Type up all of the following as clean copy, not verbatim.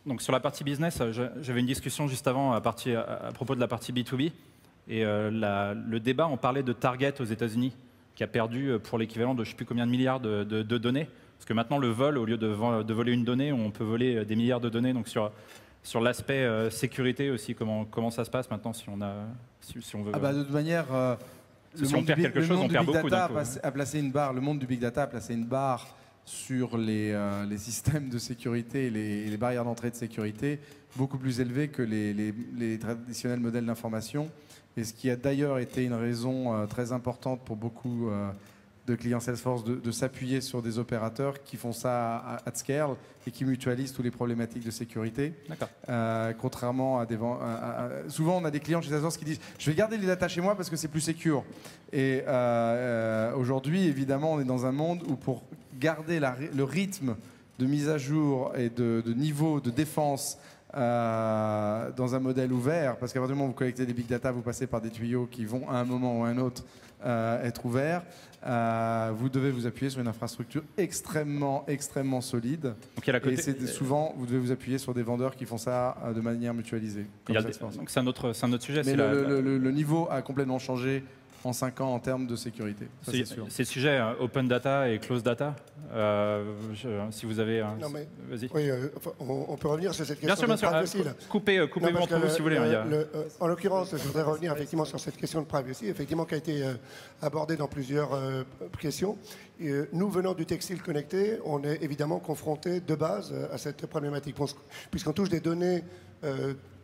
Donc sur la partie business, j'avais une discussion juste avant à propos de la partie B2B. Et le débat, on parlait de Target aux États-Unis, qui a perdu pour l'équivalent de je ne sais plus combien de milliards de données. Parce que maintenant, le vol, au lieu de voler une donnée, on peut voler des milliards de données. Donc sur l'aspect sécurité aussi, comment ça se passe maintenant si on veut. De toute manière, si on perd quelque chose, on perd beaucoup. Le monde du big data a placé une barre sur les systèmes de sécurité et les barrières d'entrée de sécurité beaucoup plus élevées que les traditionnels modèles d'information. Et ce qui a d'ailleurs été une raison très importante pour beaucoup de clients Salesforce de s'appuyer sur des opérateurs qui font ça at scale et qui mutualisent toutes les problématiques de sécurité. Contrairement à souvent, on a des clients chez Salesforce qui disent « je vais garder les data chez moi parce que c'est plus secure ». Et aujourd'hui, évidemment, on est dans un monde où pour garder le rythme de mise à jour et de niveau de défense dans un modèle ouvert, parce qu'à partir du moment où vous collectez des big data, vous passez par des tuyaux qui vont à un moment ou à un autre être ouverts, vous devez vous appuyer sur une infrastructure extrêmement solide. Et souvent, vous devez vous appuyer sur des vendeurs qui font ça de manière mutualisée. Donc c'est un autre sujet. Mais le niveau a complètement changé en 5 ans en termes de sécurité. C'est le sujet open data et closed data. Si vous avez... Vas-y. Oui, on peut revenir sur cette question bien sûr, de privacy. Coupez-moi entre vous si vous voulez. En l'occurrence, je voudrais revenir effectivement sur cette question de privacy, effectivement, qui a été abordée dans plusieurs questions. Nous, venant du textile connecté, on est évidemment confrontés de base à cette problématique, puisqu'on touche des données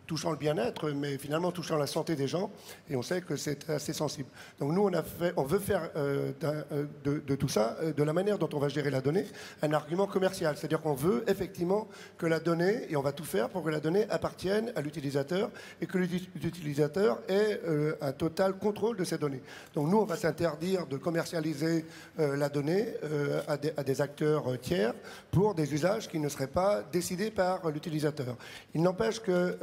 touchant le bien-être, mais finalement touchant la santé des gens, et on sait que c'est assez sensible. Donc nous, on veut faire de tout ça, de la manière dont on va gérer la donnée, un argument commercial. C'est-à-dire qu'on veut effectivement que la donnée, et on va tout faire pour que la donnée appartienne à l'utilisateur, et que l'utilisateur ait un total contrôle de ces données. Donc nous, on va s'interdire de commercialiser la donnée à des acteurs tiers pour des usages qui ne seraient pas décidés par l'utilisateur. Il n'empêche que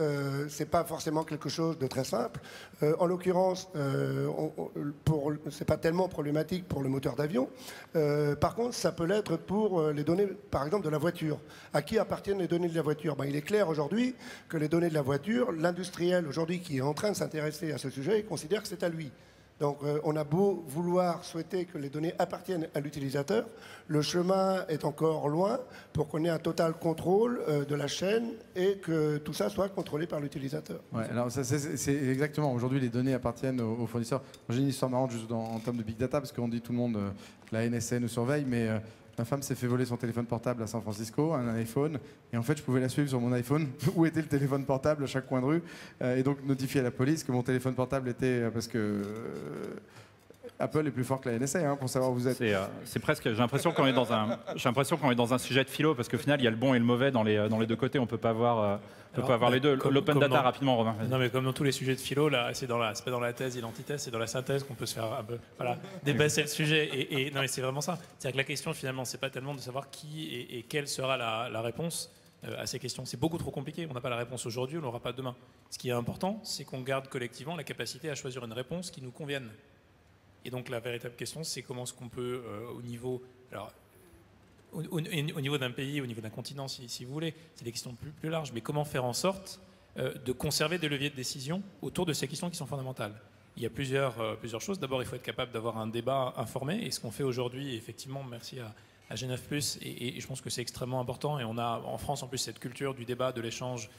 c'est pas forcément quelque chose de très simple. En l'occurrence, c'est pas tellement problématique pour le moteur d'avion. Par contre, ça peut l'être pour les données, par exemple, de la voiture. À qui appartiennent les données de la voiture? Il est clair aujourd'hui que les données de la voiture, l'industriel aujourd'hui qui est en train de s'intéresser à ce sujet, il considère que c'est à lui. Donc on a beau vouloir souhaiter que les données appartiennent à l'utilisateur, le chemin est encore loin pour qu'on ait un total contrôle de la chaîne et que tout ça soit contrôlé par l'utilisateur. Ouais, alors c'est exactement, aujourd'hui les données appartiennent aux fournisseurs. J'ai une histoire marrante juste en termes de big data, parce qu'on dit tout le monde, la NSA nous surveille, mais ma femme s'est fait voler son téléphone portable à San Francisco, un iPhone, et en fait je pouvais la suivre sur mon iPhone, où était le téléphone portable à chaque coin de rue, et donc notifier à la police que mon téléphone portable était, parce que Apple est plus fort que la NSA pour savoir où vous êtes. C'est presque, j'ai l'impression qu'on est dans un sujet de philo, parce qu'au final il y a le bon et le mauvais dans les deux côtés, on peut pas avoir... les deux. L'open data, rapidement, Romain. Non, mais comme dans tous les sujets de philo, là, c'est pas dans la thèse et l'antithèse, c'est dans la synthèse qu'on peut se faire un peu dépasser le sujet. Non, mais c'est vraiment ça. C'est-à-dire que la question, finalement, c'est pas tellement de savoir qui et quelle sera la réponse à ces questions. C'est beaucoup trop compliqué. On n'a pas la réponse aujourd'hui, on l'aura pas demain. Ce qui est important, c'est qu'on garde collectivement la capacité à choisir une réponse qui nous convienne. Et donc, la véritable question, c'est comment est-ce qu'on peut, au niveau... Au niveau d'un pays, au niveau d'un continent, si vous voulez, c'est des questions plus larges. Mais comment faire en sorte de conserver des leviers de décision autour de ces questions qui sont fondamentales? Il y a plusieurs choses. D'abord, il faut être capable d'avoir un débat informé. Et ce qu'on fait aujourd'hui, effectivement, merci à G9+, et je pense que c'est extrêmement important. Et on a en France, en plus, cette culture du débat, de l'échange,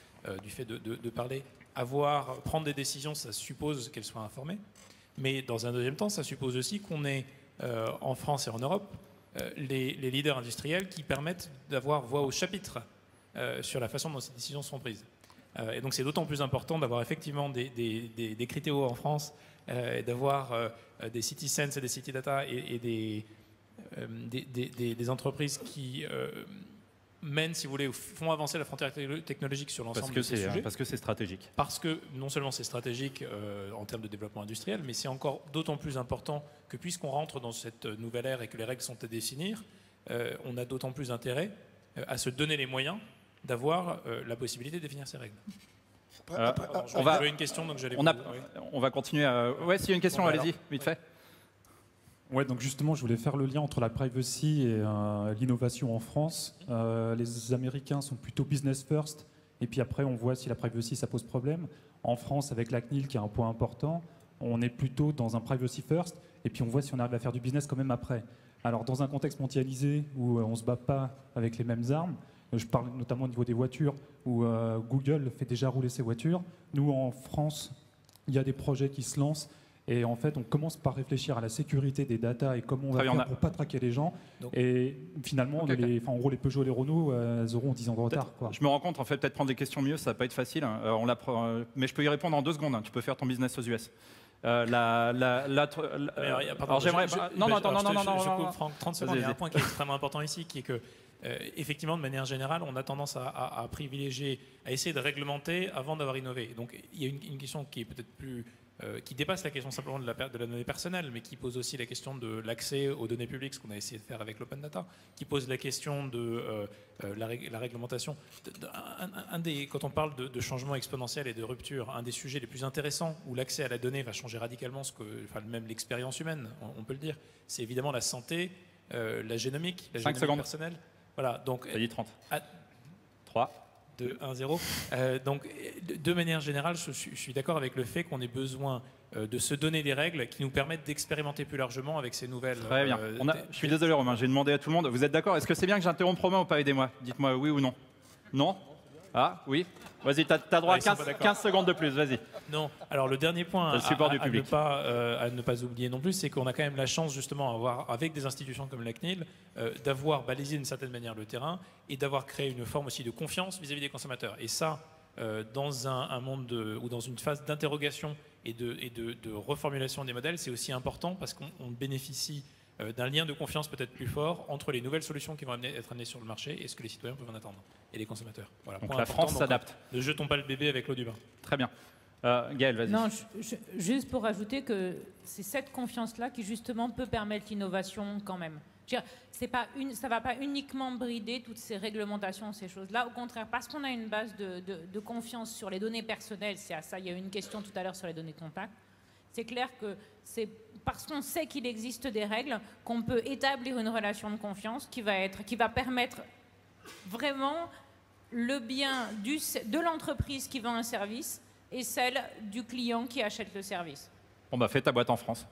du fait de parler. Prendre des décisions, ça suppose qu'elles soient informées. Mais dans un deuxième temps, ça suppose aussi qu'on ait, en France et en Europe, les leaders industriels qui permettent d'avoir voix au chapitre sur la façon dont ces décisions sont prises. Et donc c'est d'autant plus important d'avoir effectivement des Criteo en France, et d'avoir des CitySense et des CityData et des entreprises qui mènent, si vous voulez, ou font avancer la frontière technologique sur l'ensemble de ces sujets. Parce que c'est stratégique. Parce que non seulement c'est stratégique en termes de développement industriel, mais c'est encore d'autant plus important que puisqu'on rentre dans cette nouvelle ère et que les règles sont à définir, on a d'autant plus intérêt à se donner les moyens d'avoir la possibilité de définir ces règles. J'avais une question, donc j'allais... On va continuer à... Ouais, s'il y a une question, allez-y, vite fait. Ouais, donc justement, je voulais faire le lien entre la privacy et l'innovation en France. Les Américains sont plutôt business first et puis après on voit si la privacy ça pose problème. En France, avec la CNIL qui est un point important, on est plutôt dans un privacy first, et puis on voit si on arrive à faire du business quand même après. Alors dans un contexte mondialisé où on ne se bat pas avec les mêmes armes, je parle notamment au niveau des voitures, où Google fait déjà rouler ses voitures. Nous, en France, il y a des projets qui se lancent. Et en fait, on commence par réfléchir à la sécurité des datas et comment on va faire pour ne pas traquer les gens. Donc, et finalement, en gros, les Peugeot et les Renault, elles auront 10 ans de retard. Quoi. Je me rends compte, en fait, peut-être prendre des questions mieux, ça va pas être facile. Mais je peux y répondre en 2 secondes. Tu peux faire ton business aux US. Alors j'aimerais. Non, je coupe Franck 30 secondes. Il y a un point qui est extrêmement important ici, qui est que effectivement, de manière générale, on a tendance à privilégier, à essayer de réglementer avant d'avoir innové. Donc il y a une question qui est peut-être plus qui dépasse la question simplement de la donnée personnelle, mais qui pose aussi la question de l'accès aux données publiques, ce qu'on a essayé de faire avec l'open data, qui pose la question de la réglementation. Quand on parle de changement exponentiel et de rupture, un des sujets les plus intéressants où l'accès à la donnée va changer radicalement, même l'expérience humaine, on peut le dire, c'est évidemment la santé, la génomique, la génomique personnelle. Voilà, donc. Ça dit 30. 3. 2, 1, 0. Donc, de manière générale, je suis d'accord avec le fait qu'on ait besoin de se donner des règles qui nous permettent d'expérimenter plus largement avec ces nouvelles. Très bien. Je suis désolé, Romain, j'ai demandé à tout le monde. Vous êtes d'accord? Est-ce que c'est bien que j'interrompe Romain ou pas? Aidez-moi. Dites-moi oui ou non. Non? Ah, oui. Vas-y, tu as droit à 15 secondes de plus, vas-y. Non, alors le dernier point à ne pas oublier non plus, c'est qu'on a quand même la chance justement, avec des institutions comme la CNIL, d'avoir balayé d'une certaine manière le terrain et d'avoir créé une forme aussi de confiance vis-à-vis des consommateurs. Et ça, dans un monde ou dans une phase d'interrogation et de reformulation des modèles, c'est aussi important parce qu'on bénéficie d'un lien de confiance peut-être plus fort entre les nouvelles solutions qui vont être amenées sur le marché et ce que les citoyens peuvent en attendre, et les consommateurs. Voilà, donc la France s'adapte. Ne jetons pas le bébé avec l'eau du bain. Très bien. Gaëlle, vas-y. Non, juste pour ajouter que c'est cette confiance-là qui justement peut permettre l'innovation quand même. Ça ne va pas uniquement brider toutes ces réglementations, ces choses-là. Au contraire, parce qu'on a une base de confiance sur les données personnelles, c'est à ça, il y a eu une question tout à l'heure sur les données de contact, c'est clair que c'est parce qu'on sait qu'il existe des règles qu'on peut établir une relation de confiance qui va permettre vraiment le bien de l'entreprise qui vend un service et celle du client qui achète le service. Bon, bah fais ta boîte en France.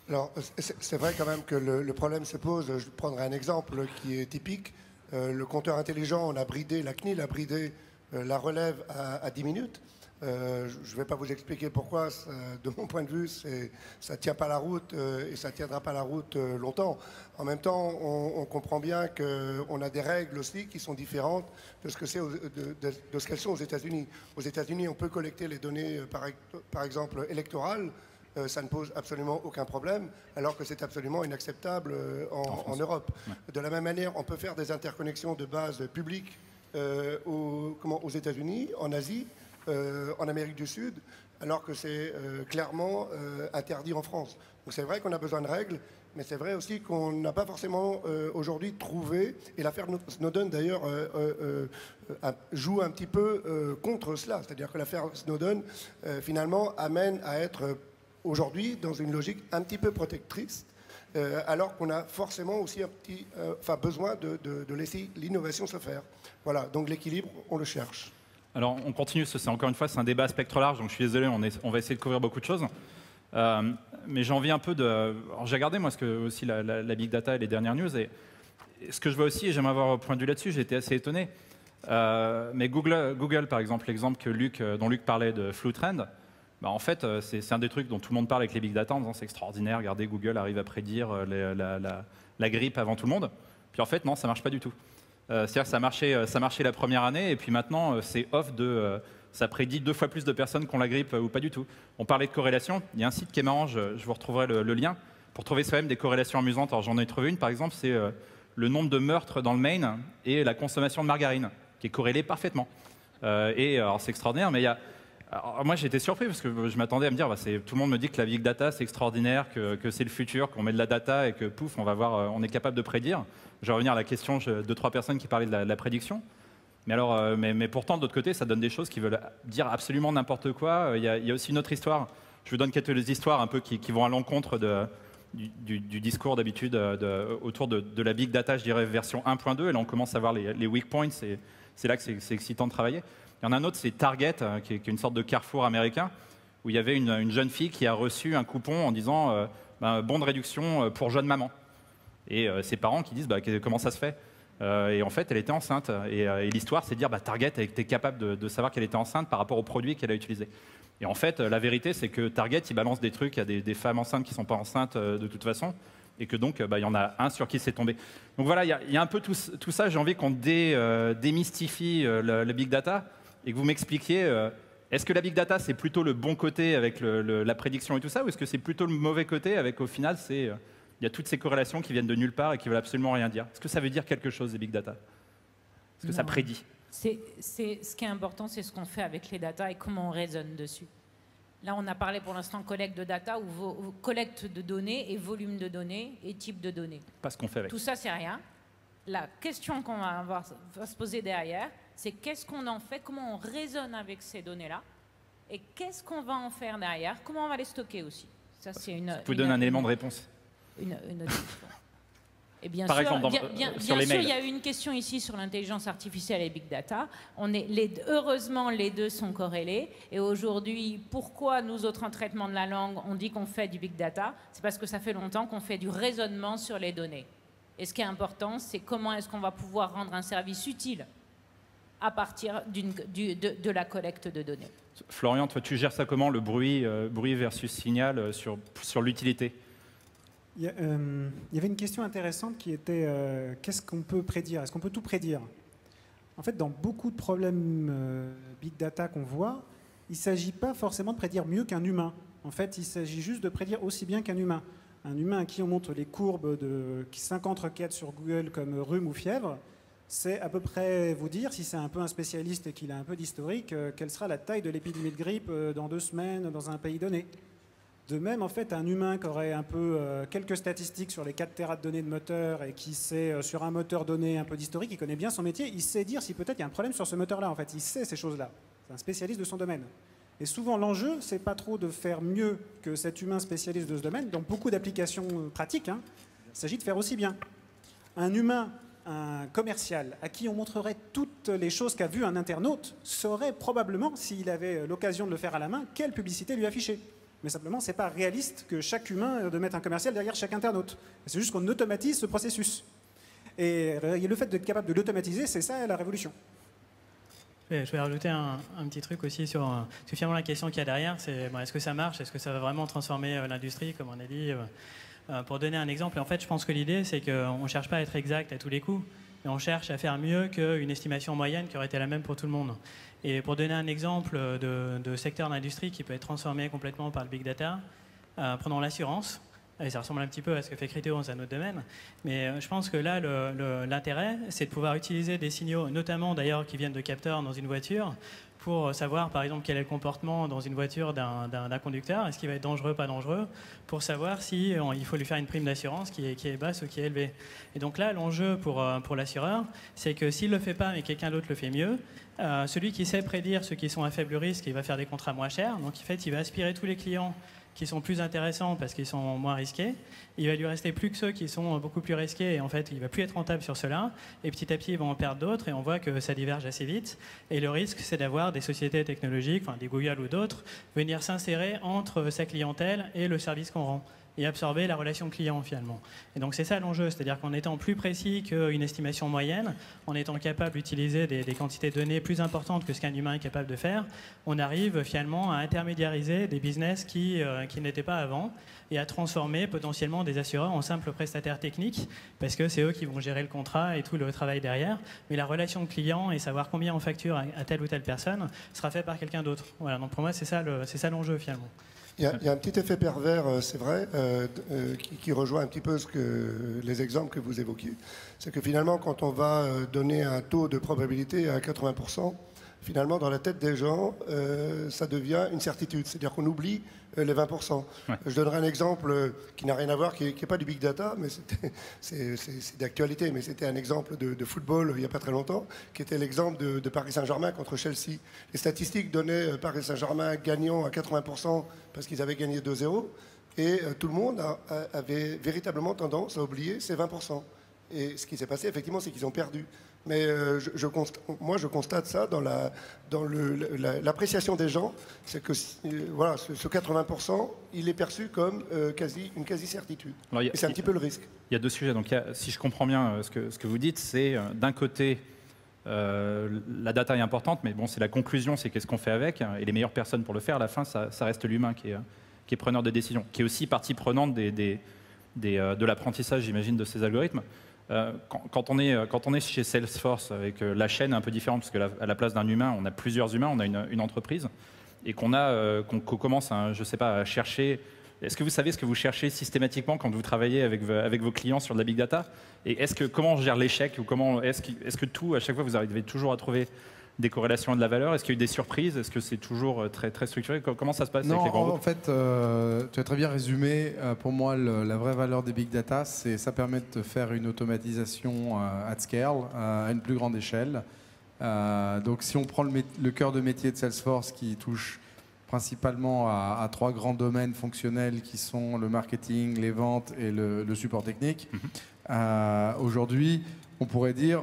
Alors, c'est vrai quand même que le problème se pose. Je prendrai un exemple qui est typique. Le compteur intelligent, la CNIL a bridé la relève à 10 minutes. Je ne vais pas vous expliquer pourquoi, de mon point de vue, ça ne tient pas la route et ça ne tiendra pas la route longtemps. En même temps, on comprend bien qu'on a des règles aussi qui sont différentes de ce qu'elles sont aux États-Unis. Aux États-Unis, on peut collecter les données, par exemple, électorales. Ça ne pose absolument aucun problème, alors que c'est absolument inacceptable en Europe. Ouais. De la même manière, on peut faire des interconnexions de base publiques aux États-Unis, en Asie, en Amérique du Sud, alors que c'est clairement interdit en France. Donc c'est vrai qu'on a besoin de règles, mais c'est vrai aussi qu'on n'a pas forcément aujourd'hui trouvé, et l'affaire Snowden d'ailleurs joue un petit peu contre cela, c'est-à-dire que l'affaire Snowden finalement amène à être aujourd'hui dans une logique un petit peu protectrice, alors qu'on a forcément aussi besoin de laisser l'innovation se faire. Voilà, donc l'équilibre, on le cherche. Alors, on continue, encore une fois, c'est un débat à spectre large, donc je suis désolé, on va essayer de couvrir beaucoup de choses. Mais j'ai envie un peu de... Alors, j'ai regardé, moi, aussi la Big Data et les dernières news, et ce que je vois aussi, et j'aimerais avoir un point de vue là-dessus, j'ai été assez étonné. Mais Google, par exemple, l'exemple dont Luc parlait de Flutrend, bah, en fait, c'est un des trucs dont tout le monde parle avec les Big Data, en disant c'est extraordinaire, regardez, Google arrive à prédire la grippe avant tout le monde. Puis en fait, non, ça ne marche pas du tout. C'est-à-dire que ça marchait la première année, et puis maintenant, c'est off ça prédit 2 fois plus de personnes qui ont la grippe ou pas du tout. On parlait de corrélation. Il y a un site qui est marrant, je vous retrouverai le lien, pour trouver soi-même des corrélations amusantes. Alors j'en ai trouvé une, par exemple, c'est le nombre de meurtres dans le Maine et la consommation de margarine, qui est corrélée parfaitement. Alors c'est extraordinaire, mais il y a... Alors, moi, j'ai été surpris parce que je m'attendais à me dire, tout le monde me dit que la big data, c'est extraordinaire, que c'est le futur, qu'on met de la data et que pouf, on est capable de prédire. Je vais revenir à la question de 3 personnes qui parlaient de la prédiction. Mais pourtant, de l'autre côté, ça donne des choses qui veulent dire absolument n'importe quoi. Il y a aussi une autre histoire. Je vous donne quelques histoires un peu qui vont à l'encontre du discours d'habitude autour de la big data, je dirais version 1.2, et là on commence à voir les weak points, et c'est là que c'est excitant de travailler. Il y en a un autre, c'est Target, qui est une sorte de Carrefour américain, où il y avait une jeune fille qui a reçu un coupon en disant bon de réduction pour jeune maman. Et ses parents qui disent comment ça se fait. Et en fait, elle était enceinte. Et l'histoire, c'est de dire Target était capable de savoir qu'elle était enceinte par rapport aux produits qu'elle a utilisés. Et en fait, la vérité, c'est que Target, il balance des trucs à des femmes enceintes qui ne sont pas enceintes de toute façon. Et que donc, il y en a un sur qui c'est tombé. Donc voilà, il y a un peu tout ça. J'ai envie qu'on démystifie le big data et que vous m'expliquiez, est-ce que la big data, c'est plutôt le bon côté avec la prédiction et tout ça, ou est-ce que c'est plutôt le mauvais côté avec, au final, il y a toutes ces corrélations qui viennent de nulle part et qui veulent absolument rien dire. Est-ce que ça veut dire quelque chose, les big data? Est-ce que ça prédit? Ce qui est important, c'est ce qu'on fait avec les data et comment on raisonne dessus. Là, on a parlé pour l'instant collecte de data ou collecte de données et volume de données et type de données. Pas ce qu'on fait avec. Tout ça, c'est rien. La question qu'on va se poser derrière, c'est qu'est-ce qu'on en fait, comment on raisonne avec ces données-là et qu'est-ce qu'on va en faire derrière, comment on va les stocker aussi. Ça, c'est Vous pouvez donner un élément de réponse. Et bien Par sûr, exemple, sur les mails. il y a eu une question ici sur l'intelligence artificielle et big data. Heureusement, les deux sont corrélés. Et aujourd'hui, pourquoi nous autres en traitement de la langue, on dit qu'on fait du big data? C'est parce que ça fait longtemps qu'on fait du raisonnement sur les données. Et ce qui est important, c'est comment est-ce qu'on va pouvoir rendre un service utile à partir de la collecte de données. Florian, toi, tu gères ça comment, le bruit versus signal sur l'utilité? Il y avait une question intéressante qui était qu'est-ce qu'on peut prédire? Est-ce qu'on peut tout prédire? En fait, dans beaucoup de problèmes big data qu'on voit, il ne s'agit pas forcément de prédire mieux qu'un humain. En fait, il s'agit juste de prédire aussi bien qu'un humain. Un humain à qui on montre les courbes de 50 requêtes sur Google comme rhume ou fièvre, c'est à peu près vous dire, si c'est un peu un spécialiste et qu'il a un peu d'historique, quelle sera la taille de l'épidémie de grippe dans 2 semaines dans un pays donné. De même, en fait, un humain qui aurait un peu quelques statistiques sur les 4 téras de données de moteur et qui sait, sur un moteur donné un peu d'historique, il connaît bien son métier, il sait dire si peut-être il y a un problème sur ce moteur-là. En fait, il sait ces choses-là. C'est un spécialiste de son domaine. Et souvent, l'enjeu, c'est pas trop de faire mieux que cet humain spécialiste de ce domaine. Dans beaucoup d'applications pratiques, il s'agit de faire aussi bien. Un humain, un commercial, à qui on montrerait toutes les choses qu'a vues un internaute, saurait probablement, s'il avait l'occasion de le faire à la main, quelle publicité lui afficher. Mais simplement, ce n'est pas réaliste que chaque humain de mettre un commercial derrière chaque internaute. C'est juste qu'on automatise ce processus. Et le fait d'être capable de l'automatiser, c'est ça la révolution. Je vais rajouter un petit truc aussi sur... Parce que finalement, la question qu'il y a derrière, c'est est-ce que ça marche? Est-ce que ça va vraiment transformer l'industrie, comme on a dit? Pour donner un exemple, en fait, je pense que l'idée, c'est qu'on ne cherche pas à être exact à tous les coups, mais on cherche à faire mieux qu'une estimation moyenne qui aurait été la même pour tout le monde. Et pour donner un exemple de secteur d'industrie qui peut être transformé complètement par le big data, prenons l'assurance. Et ça ressemble un petit peu à ce que fait Criteo dans un autre domaine. Mais je pense que là, l'intérêt, c'est de pouvoir utiliser des signaux, notamment d'ailleurs qui viennent de capteurs dans une voiture, pour savoir par exemple quel est le comportement dans une voiture d'un conducteur, est-ce qu'il va être dangereux, pas dangereux, pour savoir si il faut lui faire une prime d'assurance qui est basse ou qui est élevée. Et donc là, l'enjeu pour l'assureur, c'est que s'il ne le fait pas mais quelqu'un d'autre le fait mieux, celui qui sait prédire ceux qui sont à faible risque, il va faire des contrats moins chers. Donc en fait, il va aspirer tous les clients qui sont plus intéressants parce qu'ils sont moins risqués. Il va lui rester plus que ceux qui sont beaucoup plus risqués et en fait, il ne va plus être rentable sur ceux-là. Et petit à petit, ils vont en perdre d'autres et on voit que ça diverge assez vite. Et le risque, c'est d'avoir des sociétés technologiques, enfin des Google ou d'autres, venir s'insérer entre sa clientèle et le service qu'on rend et absorber la relation client finalement. Et donc c'est ça l'enjeu, c'est-à-dire qu'en étant plus précis qu'une estimation moyenne, en étant capable d'utiliser des quantités de données plus importantes que ce qu'un humain est capable de faire, on arrive finalement à intermédiariser des business qui n'étaient pas avant et à transformer potentiellement des assureurs en simples prestataires techniques parce que c'est eux qui vont gérer le contrat et tout le travail derrière. Mais la relation client et savoir combien on facture à telle ou telle personne sera fait par quelqu'un d'autre. Voilà, donc pour moi c'est ça l'enjeu finalement. Il y a un petit effet pervers, c'est vrai, qui rejoint un petit peu les exemples que vous évoquiez. C'est que finalement, quand on va donner un taux de probabilité à 80%, finalement, dans la tête des gens, ça devient une certitude. C'est-à-dire qu'on oublie les 20%. Ouais. Je donnerai un exemple qui n'a rien à voir, qui n'est pas du big data, mais c'est d'actualité, mais c'était un exemple de football il n'y a pas très longtemps, qui était l'exemple de Paris Saint-Germain contre Chelsea. Les statistiques donnaient Paris Saint-Germain gagnant à 80% parce qu'ils avaient gagné 2-0. Et tout le monde avait véritablement tendance à oublier ces 20%. Et ce qui s'est passé, effectivement, c'est qu'ils ont perdu. Mais moi, je constate ça dans l'appréciation des gens, c'est que voilà, ce 80%, il est perçu comme une quasi-certitude. Et c'est un petit peu le risque. Il y a deux sujets. Donc, si je comprends bien ce que vous dites, c'est d'un côté, la data est importante, mais bon, c'est la conclusion, c'est qu'est-ce qu'on fait avec. Et les meilleures personnes pour le faire, à la fin, ça reste l'humain qui est preneur de décision, qui est aussi partie prenante de l'apprentissage, j'imagine, de ces algorithmes. Quand on est chez Salesforce avec la chaîne un peu différente, parce qu'à la place d'un humain, on a plusieurs humains, on a une entreprise, et qu'on commence je sais pas, à chercher. Est-ce que vous savez ce que vous cherchez systématiquement quand vous travaillez avec vos clients sur de la big data? Et comment on gère l'échec, ou est-ce que tout, à chaque fois, vous arrivez toujours à trouver des corrélations et de la valeur? Est-ce qu'il y a eu des surprises? Est-ce que c'est toujours très, très structuré? Comment ça se passe avec les grands groupes? En fait, tu as très bien résumé. Pour moi, la vraie valeur des big data, ça permet de faire une automatisation at scale, à une plus grande échelle. Donc si on prend le cœur de métier de Salesforce qui touche principalement à 3 grands domaines fonctionnels qui sont le marketing, les ventes et le support technique, aujourd'hui, on pourrait dire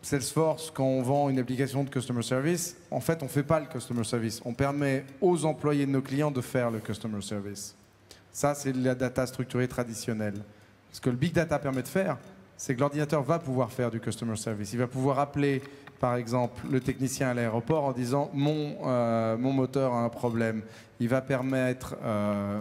Salesforce, quand on vend une application de customer service, en fait, on ne fait pas le customer service. On permet aux employés de nos clients de faire le customer service. Ça, c'est la data structurée traditionnelle. Ce que le big data permet de faire, c'est que l'ordinateur va pouvoir faire du customer service. Il va pouvoir appeler, par exemple, le technicien à l'aéroport en disant « mon moteur a un problème ». Il va permettre,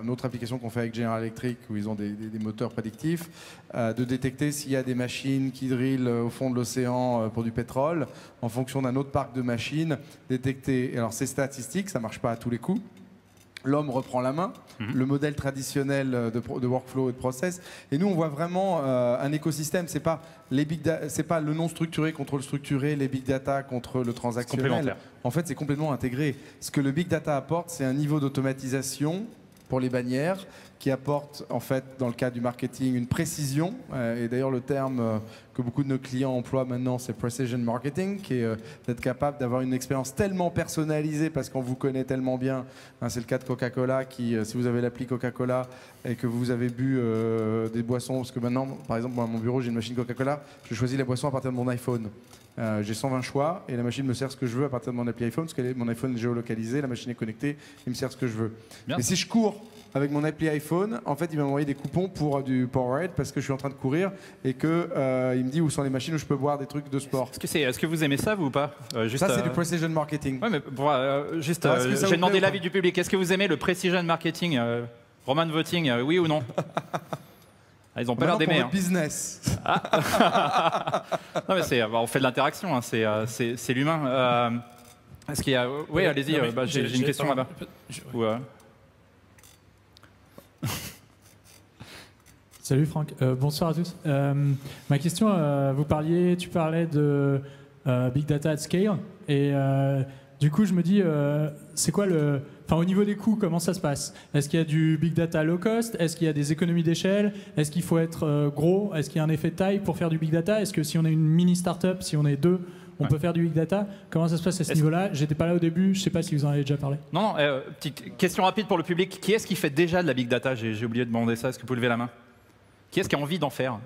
notre application qu'on fait avec General Electric, où ils ont des moteurs prédictifs, de détecter s'il y a des machines qui drillent au fond de l'océan pour du pétrole, en fonction d'un autre parc de machines, détecter. Alors c'est statistique, ça ne marche pas à tous les coups. L'homme reprend la main, le modèle traditionnel de workflow et de process. Et nous, on voit vraiment un écosystème. C'est pas le non structuré contre le structuré, les big data contre le transactionnel. En fait, c'est complètement intégré. Ce que le big data apporte, c'est un niveau d'automatisation pour les bannières qui apporte, en fait, dans le cas du marketing, une précision. Et d'ailleurs, le terme que beaucoup de nos clients emploient maintenant, c'est precision marketing, qui est d'être capable d'avoir une expérience tellement personnalisée parce qu'on vous connaît tellement bien. C'est le cas de Coca-Cola qui, si vous avez l'appli Coca-Cola et que vous avez bu des boissons, parce que maintenant, par exemple, moi, à mon bureau, j'ai une machine Coca-Cola, je choisis la boisson à partir de mon iPhone. J'ai 120 choix et la machine me sert ce que je veux à partir de mon appli iPhone, parce que mon iPhone est géolocalisé, la machine est connectée, il me sert ce que je veux. Bien. Mais si je cours avec mon appli iPhone, en fait, il va m'envoyer des coupons pour du Powerade parce que je suis en train de courir et que il me dit où sont les machines où je peux boire des trucs de sport. Est-ce que vous aimez ça, vous, ou pas? Ça, c'est du precision marketing. Ouais, mais j'ai demandé l'avis du public. Est-ce que vous aimez le precision marketing? Roman Voting, oui ou non? Ils n'ont pas l'air d'aimer. Business. Non, mais on fait de l'interaction, hein, c'est l'humain. Est-ce qu'il y a... Oui, allez-y, j'ai une question là-bas. Salut Franck, bonsoir à tous. Ma question, tu parlais de Big Data at Scale, et du coup je me dis, c'est quoi au niveau des coûts, comment ça se passe? Est-ce qu'il y a du Big Data low cost? Est-ce qu'il y a des économies d'échelle? Est-ce qu'il faut être gros? Est-ce qu'il y a un effet de taille pour faire du Big Data? Est-ce que si on est une mini startup, si on est 2, on peut faire du Big Data? Comment ça se passe à ce niveau-là? J'étais pas là au début, je sais pas si vous en avez déjà parlé. Non, petite question rapide pour le public. Qui est-ce qui fait déjà de la Big Data? J'ai oublié de demander ça, est-ce que vous pouvez lever la main? Qui est-ce qui a envie d'en faire?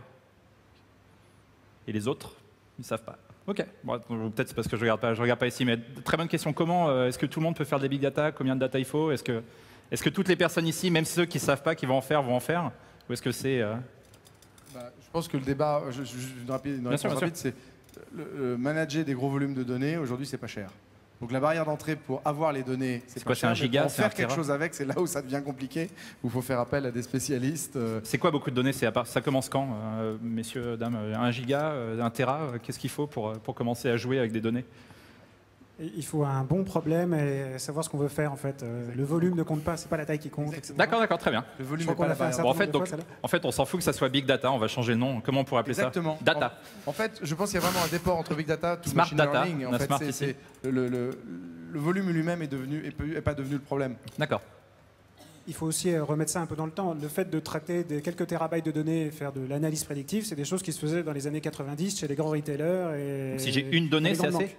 Et les autres? Ils ne savent pas. Ok, bon, peut-être c'est parce que je regarde pas ici, mais très bonne question. Comment est-ce que tout le monde peut faire des big data? Combien de data il faut? Est-ce que toutes les personnes ici, même ceux qui ne savent pas qu'ils vont en faire? Ou est-ce que c'est... Je pense que le débat, une réponse rapide, c'est manager des gros volumes de données, aujourd'hui, c'est pas cher. Donc la barrière d'entrée pour avoir les données, c'est pas cher. C'est un giga, pour faire quelque chose avec, c'est là où ça devient compliqué, où il faut faire appel à des spécialistes. C'est quoi beaucoup de données? Ça commence quand, messieurs, dames? 1 giga, 1 téra? Qu'est-ce qu'il faut pour commencer à jouer avec des données? Il faut un bon problème et savoir ce qu'on veut faire en fait. Le volume ne compte pas, c'est pas la taille qui compte. D'accord, très bien. Le volume n'est pas la barrière. En fait, on s'en fout que ça soit Big Data, on va changer le nom. Comment on pourrait appeler ça? Data. En fait, je pense qu'il y a vraiment un déport entre Big Data et Smart Machine Data. Learning. En fait, le volume lui-même est pas devenu le problème. D'accord. Il faut aussi remettre ça un peu dans le temps. Le fait de traiter quelques térabytes de données et faire de l'analyse prédictive, c'est des choses qui se faisaient dans les années 90 chez les grands retailers. Donc, si j'ai une donnée, c'est assez?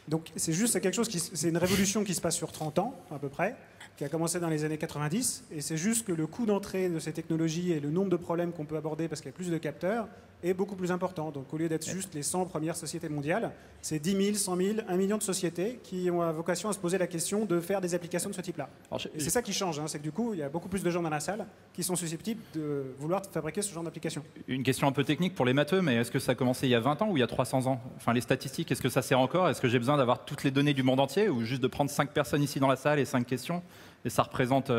Donc c'est quelque chose c'est une révolution qui se passe sur 30 ans à peu près, qui a commencé dans les années 90, et c'est juste que le coût d'entrée de ces technologies et le nombre de problèmes qu'on peut aborder parce qu'il y a plus de capteurs est beaucoup plus important. Donc au lieu d'être juste les 100 premières sociétés mondiales, c'est 10 000, 100 000, 1 million de sociétés qui ont vocation à se poser la question de faire des applications de ce type-là. Et c'est ça qui change, hein, c'est que du coup, il y a beaucoup plus de gens dans la salle qui sont susceptibles de vouloir fabriquer ce genre d'application. Une question un peu technique pour les matheux, mais est-ce que ça a commencé il y a 20 ans ou il y a 300 ans? Enfin, les statistiques, est-ce que ça sert encore? Est-ce que j'ai besoin d'avoir toutes les données du monde entier ou juste de prendre 5 personnes ici dans la salle et 5 questions? Et ça représente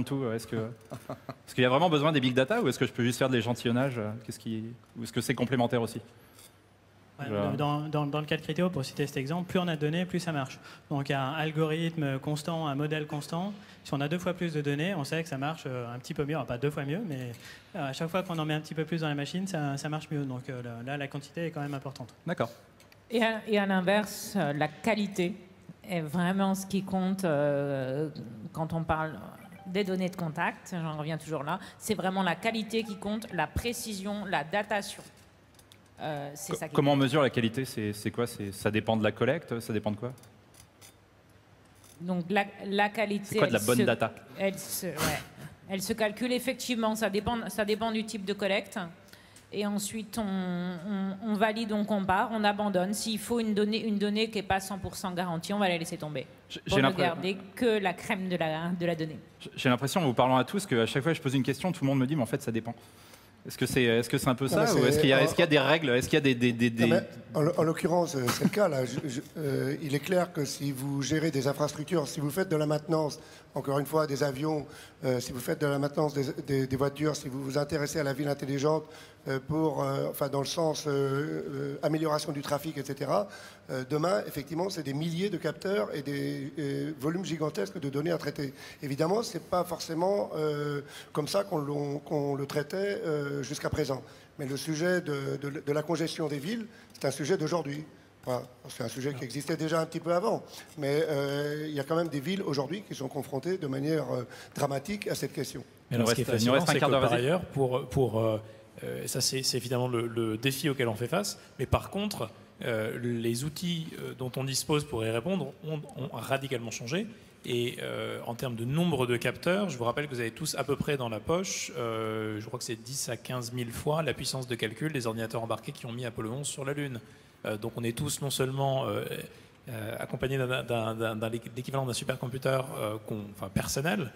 tout. Est-ce qu'il y a vraiment besoin des big data ou est-ce que je peux juste faire de l'échantillonnage? Ou est-ce que c'est complémentaire aussi? Ouais, dans le cas de Criteo, pour citer cet exemple, plus on a de données, plus ça marche. Donc un algorithme constant, un modèle constant, si on a 2 fois plus de données, on sait que ça marche un petit peu mieux. Enfin, pas 2 fois mieux, mais à chaque fois qu'on en met un petit peu plus dans la machine, ça marche mieux. Donc là, la quantité est quand même importante. D'accord. Et à l'inverse, la qualité est vraiment ce qui compte quand on parle des données de contact. J'en reviens toujours là. C'est vraiment la qualité qui compte, la précision, la datation. C'est ça Comment on mesure la qualité? C'est quoi? Ça dépend de la collecte? Ça dépend de quoi? Donc la qualité... C'est quoi de la bonne data? Elle se calcule effectivement. Ça dépend du type de collecte. Et ensuite, on valide, on compare, on abandonne. S'il faut une donnée qui n'est pas 100% garantie, on va la laisser tomber. Pour ne garder que la crème de la donnée. J'ai l'impression, en vous parlant à tous, qu'à chaque fois que je pose une question, tout le monde me dit, mais en fait, ça dépend. Est-ce que c'est un peu ça? Ou est-ce qu'il y a des règles? Est-ce qu'il y a des... En l'occurrence, c'est le cas. Là. Il est clair que si vous gérez des infrastructures, si vous faites de la maintenance, encore une fois, des avions, si vous faites de la maintenance des voitures, si vous vous intéressez à la ville intelligente dans le sens amélioration du trafic, etc., demain, effectivement, c'est des milliers de capteurs et des volumes gigantesques de données à traiter. Évidemment, ce n'est pas forcément comme ça qu'on le traitait jusqu'à présent. Mais le sujet de la congestion des villes, c'est un sujet d'aujourd'hui. Enfin, c'est un sujet qui existait déjà un petit peu avant. Mais il y a quand même des villes aujourd'hui qui sont confrontées de manière dramatique à cette question. Mais alors, ce qui est fascinant, c'est que par ailleurs, ça c'est évidemment le défi auquel on fait face, mais par contre, les outils dont on dispose pour y répondre ont radicalement changé. Et en termes de nombre de capteurs, je vous rappelle que vous avez tous à peu près dans la poche, je crois que c'est 10 à 15 000 fois la puissance de calcul des ordinateurs embarqués qui ont mis Apollo 11 sur la Lune. Donc on est tous non seulement accompagnés d'un l'équivalent d'un supercomputer personnel,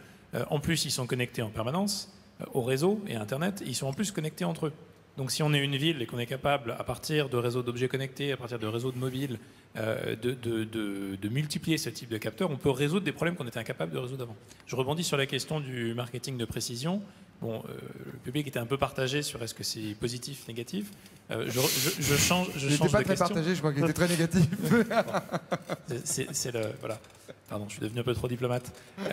en plus ils sont connectés en permanence au réseau et à Internet, et ils sont en plus connectés entre eux. Donc si on est une ville et qu'on est capable, à partir de réseaux d'objets connectés, à partir de réseaux de mobiles, de multiplier ce type de capteurs, on peut résoudre des problèmes qu'on était incapable de résoudre avant. Je rebondis sur la question du marketing de précision. Bon, le public était un peu partagé sur est-ce que c'est positif, négatif. Je change de question. Il n'était pas très partagé, je crois qu'il était très négatif. Voilà. Pardon, je suis devenu un peu trop diplomate. On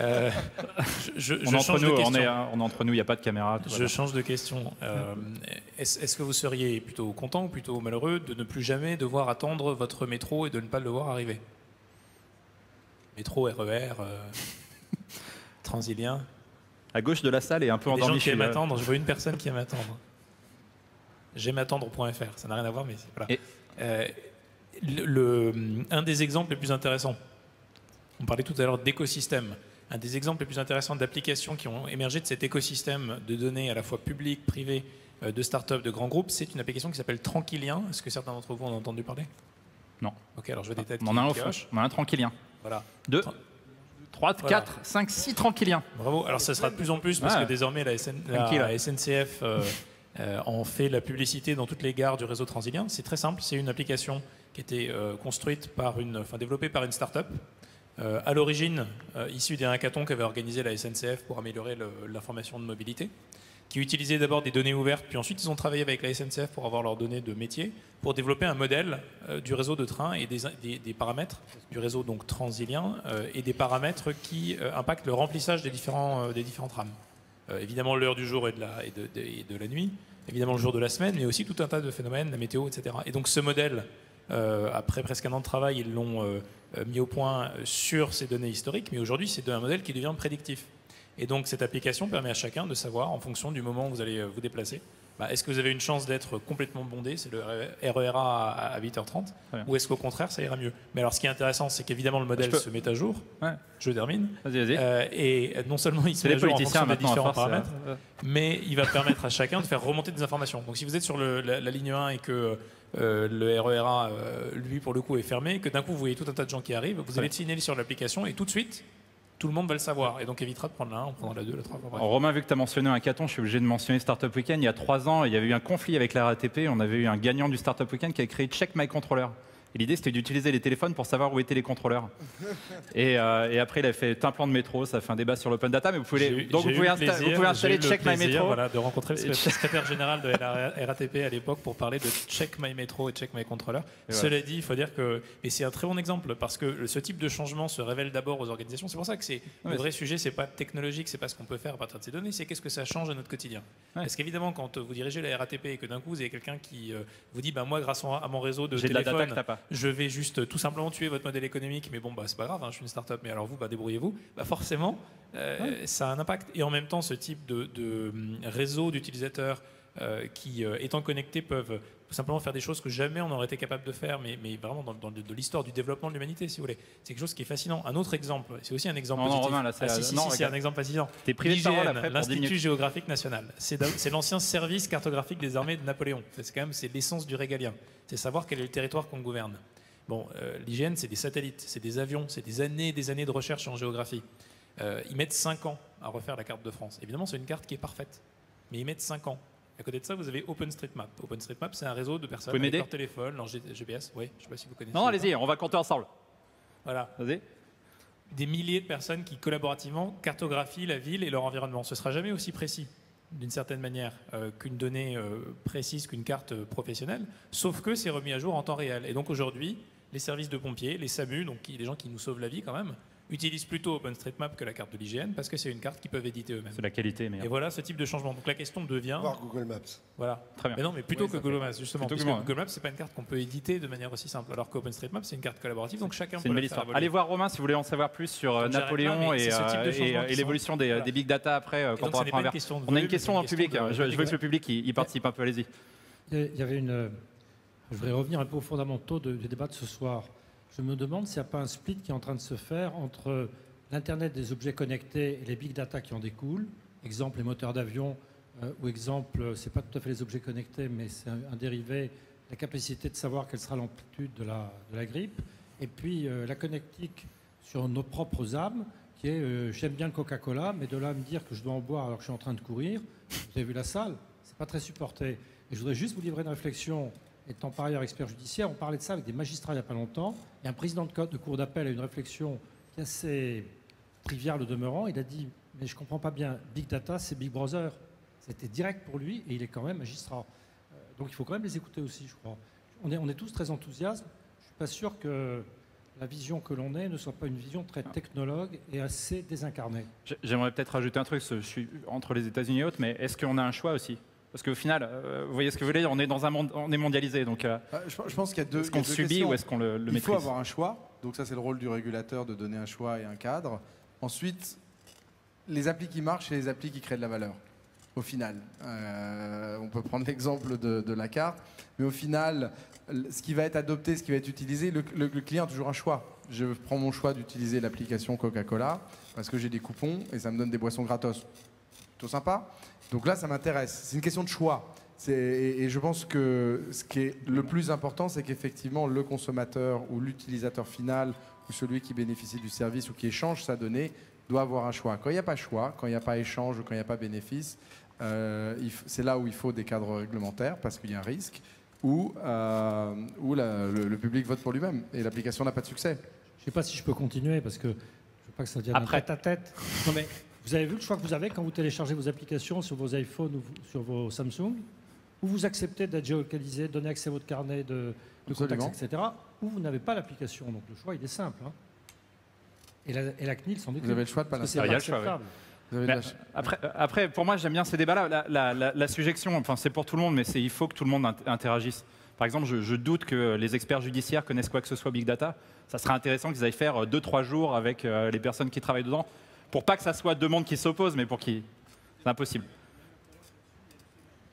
est entre nous, il n'y a pas de caméra. Je change de question. Est-ce que vous seriez plutôt content ou plutôt malheureux de ne plus jamais devoir attendre votre métro et de ne pas le voir arriver? Métro, RER, Transilien. À gauche de la salle et un peu endormi. Des gens qui aiment attendre. Je vois une personne qui aime attendre. J'aimeattendre.fr. Ça n'a rien à voir, mais voilà. Un des exemples les plus intéressants. On parlait tout à l'heure d'écosystème. Un des exemples les plus intéressants d'applications qui ont émergé de cet écosystème de données à la fois publiques, privées, de start-up, de grands groupes, c'est une application qui s'appelle Tranquillien. Est-ce que certains d'entre vous en ont entendu parler? Non. Ok, alors je vais des têtes. On a un Tranquillien. Voilà. 2, 3, 4, 5, 6 Tranquilliens. Bravo. Alors ça sera de plus en plus parce que désormais la SNCF en fait la publicité dans toutes les gares du réseau transilien. C'est très simple. C'est une application qui a été développée par une start-up. À l'origine, issue des hackathons qu'avait organisé la SNCF pour améliorer l'information de mobilité, qui utilisait d'abord des données ouvertes, puis ensuite ils ont travaillé avec la SNCF pour avoir leurs données de métier, pour développer un modèle du réseau de train et des paramètres du réseau donc transilien et des paramètres qui impactent le remplissage des différents trams. Évidemment l'heure du jour et de la nuit, évidemment le jour de la semaine, mais aussi tout un tas de phénomènes, la météo, etc. Et donc ce modèle, après presque un an de travail, ils l'ont mis au point sur ces données historiques, mais aujourd'hui c'est un modèle qui devient prédictif. Et donc cette application permet à chacun de savoir, en fonction du moment où vous allez vous déplacer, est-ce que vous avez une chance d'être complètement bondé, c'est le RERA à 8h30, ou est-ce qu'au contraire, ça ira mieux? Mais alors, ce qui est intéressant, c'est qu'évidemment, le modèle se met à jour. Ouais. Je termine. Vas-y. Et non seulement il se met à jour en fonction des différents paramètres, mais il va permettre à chacun de faire remonter des informations. Donc, si vous êtes sur la ligne 1 et que le RERA, lui, pour le coup, est fermé, que d'un coup, vous voyez tout un tas de gens qui arrivent, vous allez le signaler sur l'application et tout de suite, tout le monde va le savoir. Et donc, évitera de prendre la 1, on prendra la 2, la 3. Romain, vu que tu as mentionné un hackathon, je suis obligé de mentionner Startup Weekend. Il y a 3 ans, il y avait eu un conflit avec la RATP. On avait eu un gagnant du Startup Weekend qui a créé Check My Controller. Et l'idée, c'était d'utiliser les téléphones pour savoir où étaient les contrôleurs. Et après, il a fait un plan de métro. Ça fait un débat sur l'open data. Mais vous pouvez, installer Check My Metro. Voilà, de rencontrer le secrétaire général de la RATP à l'époque pour parler de Check My Metro et Check My Controller. Cela dit, il faut dire que c'est un très bon exemple parce que ce type de changement se révèle d'abord aux organisations. C'est pour ça que le vrai sujet, c'est pas technologique, c'est pas ce qu'on peut faire à partir de ces données, c'est qu'est-ce que ça change à notre quotidien. Parce qu'évidemment, quand vous dirigez la RATP et que d'un coup, vous avez quelqu'un qui vous dit moi, grâce à mon réseau de téléphone, je vais juste tout simplement tuer votre modèle économique, mais bon, c'est pas grave, je suis une start-up, mais alors vous, débrouillez-vous. Forcément, ça a un impact. Et en même temps, ce type de réseau d'utilisateurs qui, étant connectés, peuvent tout simplement faire des choses que jamais on n'aurait été capable de faire, mais vraiment dans de l'histoire du développement de l'humanité, si vous voulez. C'est quelque chose qui est fascinant. Un autre exemple, c'est aussi un exemple positif. Romain, là, c'est un exemple fascinant. T'es privé de parole après l'Institut géographique national. C'est l'ancien service cartographique des armées de Napoléon. C'est l'essence du régalien. C'est savoir quel est le territoire qu'on gouverne. Bon, l'IGN, c'est des satellites, c'est des avions, c'est des années de recherche en géographie. Ils mettent 5 ans à refaire la carte de France. Évidemment, c'est une carte qui est parfaite, mais ils mettent 5 ans. À côté de ça, vous avez OpenStreetMap. OpenStreetMap, c'est un réseau de personnes avec leur téléphone, leur GPS. Oui, je ne sais pas si vous connaissez. Non, allez-y, on va compter ensemble. Voilà. Vas-y. Des milliers de personnes qui collaborativement cartographient la ville et leur environnement. Ce ne sera jamais aussi précis, d'une certaine manière, qu'une donnée précise, qu'une carte professionnelle, sauf que c'est remis à jour en temps réel. Et donc aujourd'hui, les services de pompiers, les SAMU, donc les gens qui nous sauvent la vie quand même, utilisent plutôt OpenStreetMap que la carte de l'IGN parce que c'est une carte qu'ils peuvent éditer eux-mêmes. C'est la qualité, mais. Et voilà ce type de changement. Donc la question devient. Voir Google Maps. Voilà. Très bien. Mais non, mais plutôt que Google Maps, justement. Parce que Google Maps, c'est pas une carte qu'on peut éditer de manière aussi simple. Alors qu'OpenStreetMap, c'est une carte collaborative, donc chacun peut une belle histoire. Allez voir Romain si vous voulez en savoir plus sur Napoléon et l'évolution des big data après. Quand on apprend à faire. On a une question dans le public. Je veux que le public y participe un peu. Allez-y. Il y avait une. Je voudrais revenir un peu aux fondamentaux du débat de ce soir. Je me demande s'il n'y a pas un split qui est en train de se faire entre l'Internet des objets connectés et les big data qui en découlent. Exemple, les moteurs d'avion, ou exemple, ce n'est pas tout à fait les objets connectés, mais c'est un dérivé, la capacité de savoir quelle sera l'amplitude de la grippe. Et puis la connectique sur nos propres âmes, qui est j'aime bien le Coca-Cola, mais de là à me dire que je dois en boire alors que je suis en train de courir, vous avez vu la salle, c'est pas très supporté. Et je voudrais juste vous livrer une réflexion. Étant par ailleurs expert judiciaire, on parlait de ça avec des magistrats il n'y a pas longtemps. Et un président de cour d'appel a eu une réflexion qui est assez triviale au demeurant. Il a dit « mais je ne comprends pas bien, Big Data, c'est Big Brother ». C'était direct pour lui et il est quand même magistrat. Donc il faut quand même les écouter aussi, je crois. On est tous très enthousiastes. Je ne suis pas sûr que la vision que l'on ait ne soit pas une vision très technologue et assez désincarnée. J'aimerais peut-être rajouter un truc, je suis entre les États-Unis et autres, mais est-ce qu'on a un choix aussi ? Parce qu'au final, vous voyez ce que vous voulez, on est dans un monde, on est mondialisé, donc je pense qu'il y a deux. Est-ce qu'on subit questions. ou est-ce qu'on le maîtrise ? Il faut avoir un choix, donc ça c'est le rôle du régulateur de donner un choix et un cadre. Ensuite, les applis qui marchent et les applis qui créent de la valeur. Au final, on peut prendre l'exemple de la carte, mais au final, ce qui va être adopté, ce qui va être utilisé, le client a toujours un choix. Je prends mon choix d'utiliser l'application Coca-Cola parce que j'ai des coupons et ça me donne des boissons gratos. Tout sympa. Donc là, ça m'intéresse. C'est une question de choix. Et je pense que ce qui est le plus important, c'est qu'effectivement, le consommateur ou l'utilisateur final ou celui qui bénéficie du service ou qui échange sa donnée doit avoir un choix. Quand il n'y a pas choix, quand il n'y a pas échange ou quand il n'y a pas bénéfice, c'est là où il faut des cadres réglementaires parce qu'il y a un risque où le public vote pour lui-même et l'application n'a pas de succès. Je ne sais pas si je peux continuer parce que je ne veux pas que ça devienne un tête-à-tête. Non, mais vous avez vu le choix que vous avez quand vous téléchargez vos applications sur vos iPhones ou sur vos Samsung, où vous acceptez d'être géolocalisé, donner accès à votre carnet de contacts, etc., ou vous n'avez pas l'application. Donc le choix, il est simple. Hein. Et la CNIL s'en occupe. Vous avez le choix de pas l'installer. Il y a le choix, oui. Après, pour moi, j'aime bien ces débats-là. La sujection, enfin, c'est pour tout le monde, mais il faut que tout le monde interagisse. Par exemple, je doute que les experts judiciaires connaissent quoi que ce soit Big Data. Ça serait intéressant qu'ils aillent faire 2-3 jours avec les personnes qui travaillent dedans, pour pas que ça soit deux mondes qui s'opposent, mais pour qui... C'est impossible.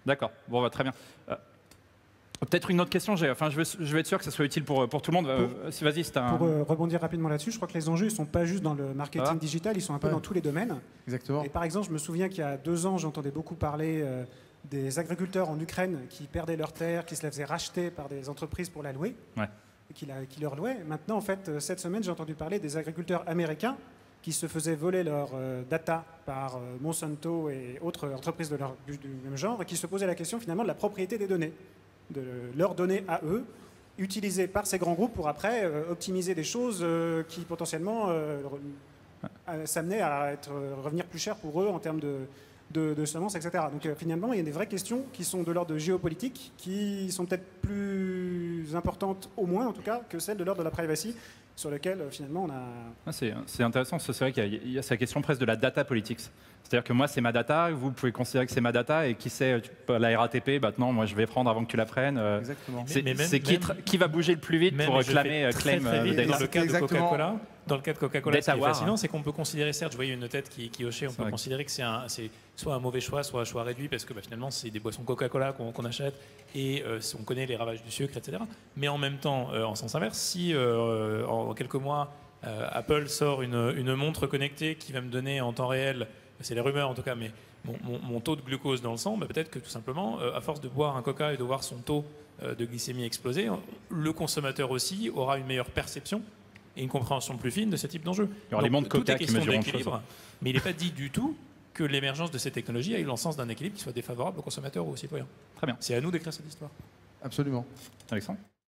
D'accord, bon, très bien. Peut-être une autre question, je vais être sûr que ça soit utile pour tout le monde. Vas-y, c'est un... Pour rebondir rapidement là-dessus, je crois que les enjeux ne sont pas juste dans le marketing digital, ils sont un peu dans tous les domaines. Exactement. Et par exemple, je me souviens qu'il y a 2 ans, j'entendais beaucoup parler des agriculteurs en Ukraine qui perdaient leurs terres, qui se les faisaient racheter par des entreprises pour la louer, et qui leur louaient. Maintenant, en fait, cette semaine, j'ai entendu parler des agriculteurs américains qui se faisaient voler leurs data par Monsanto et autres entreprises du même genre, et qui se posaient la question finalement de la propriété des données, de leurs données à eux, utilisées par ces grands groupes pour après optimiser des choses qui potentiellement s'amenaient à revenir plus cher pour eux en termes de semences, etc. Donc finalement, il y a des vraies questions qui sont de l'ordre de géopolitique, qui sont peut-être plus importantes, au moins en tout cas, que celles de l'ordre de la privacy, sur lequel finalement on a... C'est intéressant, c'est vrai qu'il y a cette question presque de la data politics. C'est-à-dire que moi c'est ma data, vous pouvez considérer que c'est ma data, et qui sait, la RATP, maintenant moi je vais prendre avant que tu la prennes. Exactement. C'est qui va bouger le plus vite pour claim très vite data. dans le cas de Coca-Cola. Dans le cas de Coca-Cola, ce qui est fascinant, hein. C'est qu'on peut considérer, certes, je voyais une tête qui hochait, on peut considérer que c'est soit un mauvais choix, soit un choix réduit, parce que finalement, c'est des boissons Coca-Cola qu'on achète, et on connaît les ravages du sucre, etc. Mais en même temps, en sens inverse, si en quelques mois, Apple sort une montre connectée qui va me donner en temps réel, c'est les rumeurs en tout cas, mais mon taux de glucose dans le sang, peut-être que tout simplement, à force de boire un Coca et de voir son taux de glycémie exploser, le consommateur aussi aura une meilleure perception et une compréhension plus fine de ce type d'enjeu. Il y aura les montres Coca qui mesureront autre chose. Mais il n'est pas dit du tout que l'émergence de ces technologies aille dans le sens d'un équilibre qui soit défavorable aux consommateurs ou aux citoyens. Très bien. C'est à nous d'écrire cette histoire. Absolument. Alexandre ?